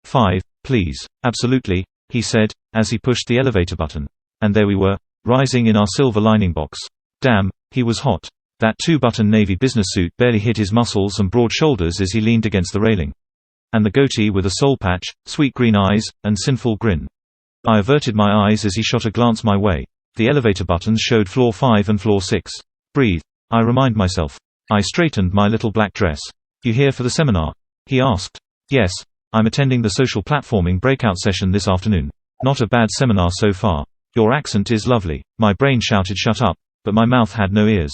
5, please." "Absolutely," he said, as he pushed the elevator button. And there we were, rising in our silver lining box. Damn, he was hot. That 2-button navy business suit barely hid his muscles and broad shoulders as he leaned against the railing. And the goatee with a soul patch, sweet green eyes, and sinful grin. I averted my eyes as he shot a glance my way. The elevator buttons showed floor 5 and floor 6. "Breathe," I remind myself. I straightened my little black dress. "You here for the seminar?" he asked. "Yes. I'm attending the social platforming breakout session this afternoon. Not a bad seminar so far. Your accent is lovely." My brain shouted shut up, but my mouth had no ears.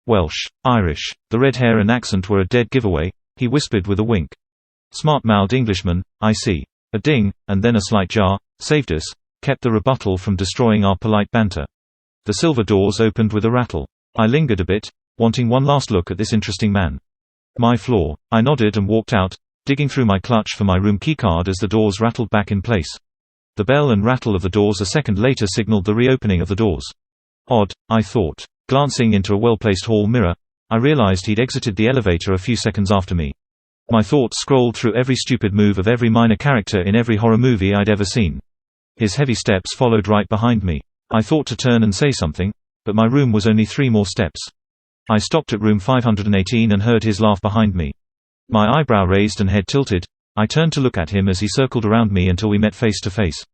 "Welsh, Irish, the red hair and accent were a dead giveaway," he whispered with a wink. "Smart-mouthed Englishman, I see." A ding, and then a slight jar, saved us, kept the rebuttal from destroying our polite banter. The silver doors opened with a rattle. I lingered a bit, wanting one last look at this interesting man. "My floor." I nodded and walked out, digging through my clutch for my room keycard as the doors rattled back in place. The bell and rattle of the doors a second later signaled the reopening of the doors. Odd, I thought. Glancing into a well-placed hall mirror, I realized he'd exited the elevator a few seconds after me. My thoughts scrolled through every stupid move of every minor character in every horror movie I'd ever seen. His heavy steps followed right behind me. I thought to turn and say something, but my room was only 3 more steps. I stopped at room 518 and heard his laugh behind me. My eyebrow raised and head tilted, I turned to look at him as he circled around me until we met face to face.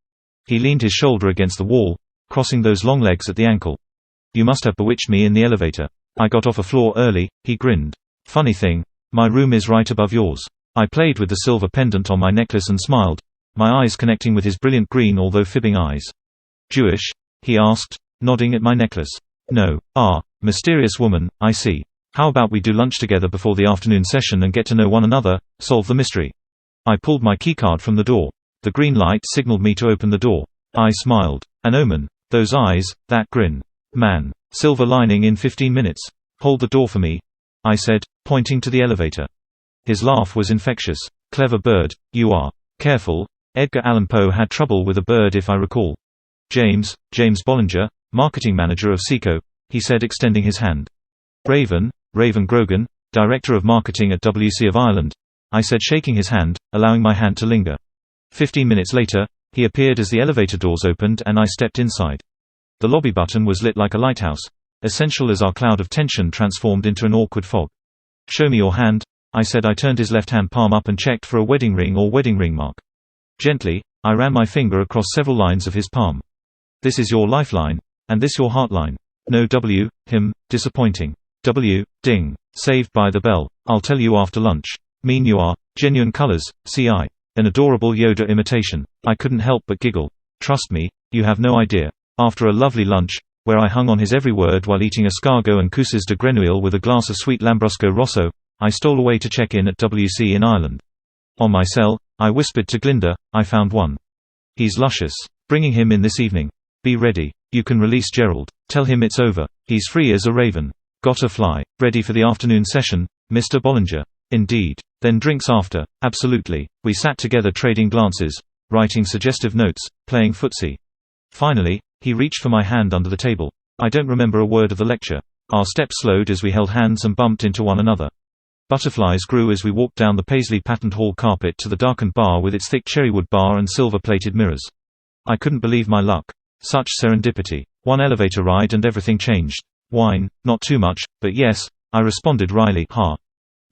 He leaned his shoulder against the wall, crossing those long legs at the ankle. "You must have bewitched me in the elevator. I got off a floor early," he grinned. "Funny thing, my room is right above yours." I played with the silver pendant on my necklace and smiled, my eyes connecting with his brilliant green although fibbing eyes. "Jewish?" he asked, nodding at my necklace. "No." "Ah, mysterious woman, I see. How about we do lunch together before the afternoon session and get to know one another, solve the mystery?" I pulled my keycard from the door. The green light signaled me to open the door. I smiled. An omen. Those eyes, that grin. Man. Silver lining in 15 minutes. "Hold the door for me," I said, pointing to the elevator. His laugh was infectious. "Clever bird, you are. Careful, Edgar Allan Poe had trouble with a bird if I recall." James Bollinger, marketing manager of Seco," he said extending his hand. Raven Grogan, director of marketing at WC of Ireland," I said shaking his hand, allowing my hand to linger. 15 minutes later, he appeared as the elevator doors opened and I stepped inside. The lobby button was lit like a lighthouse, essential as our cloud of tension transformed into an awkward fog. "Show me your hand," I said. I turned his left hand palm up and checked for a wedding ring or wedding ring mark. Gently, I ran my finger across several lines of his palm. "This is your lifeline, and this your heartline. No W, him, disappointing. W, ding, saved by the bell. I'll tell you after lunch. Mean you are. Genuine colors, CI. An adorable Yoda imitation." I couldn't help but giggle. "Trust me, you have no idea." After a lovely lunch, where I hung on his every word while eating escargot and cousses de Grenouille with a glass of sweet Lambrusco Rosso, I stole away to check in at WC in Ireland. On my cell, I whispered to Glinda, "I found one. He's luscious. Bringing him in this evening. Be ready. You can release Gerald. Tell him it's over. He's free as a raven. Gotta fly. Ready for the afternoon session, Mr. Bollinger?" "Indeed. Then drinks after." "Absolutely." We sat together trading glances, writing suggestive notes, playing footsie. Finally, he reached for my hand under the table. I don't remember a word of the lecture. Our steps slowed as we held hands and bumped into one another. Butterflies grew as we walked down the paisley-patterned hall carpet to the darkened bar with its thick cherrywood bar and silver-plated mirrors. I couldn't believe my luck. Such serendipity. One elevator ride and everything changed. "Wine, not too much, but yes," I responded wryly. "Ha.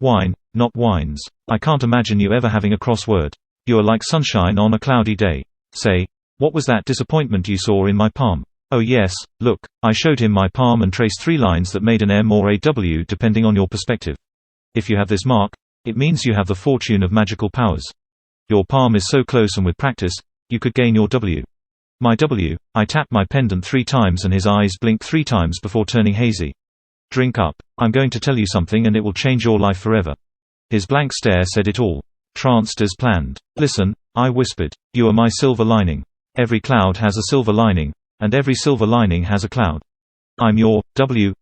Wine, not wines. I can't imagine you ever having a crossword. You are like sunshine on a cloudy day. Say, what was that disappointment you saw in my palm?" "Oh yes, look." I showed him my palm and traced 3 lines that made an M or a W depending on your perspective. "If you have this mark, it means you have the fortune of magical powers. Your palm is so close and with practice, you could gain your W." "My W." I tapped my pendant 3 times and his eyes blinked 3 times before turning hazy. "Drink up. I'm going to tell you something and it will change your life forever." His blank stare said it all. Tranced as planned. "Listen," I whispered. "You are my silver lining. Every cloud has a silver lining, and every silver lining has a cloud. I'm your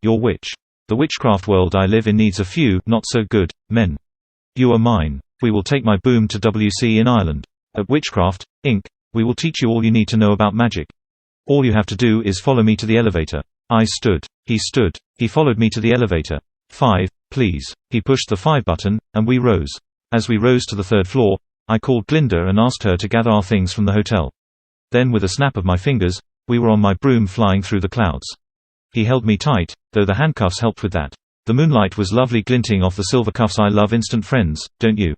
your witch. The witchcraft world I live in needs a few not-so-good men. You are mine. We will take my boom to WC in Ireland. At Witchcraft, Inc., we will teach you all you need to know about magic. All you have to do is follow me to the elevator." I stood. He stood. He followed me to the elevator. 5, please." He pushed the 5 button, and we rose. As we rose to the 3rd floor, I called Glinda and asked her to gather our things from the hotel. Then with a snap of my fingers, we were on my broom flying through the clouds. He held me tight, though the handcuffs helped with that. The moonlight was lovely glinting off the silver cuffs. I love instant friends, don't you?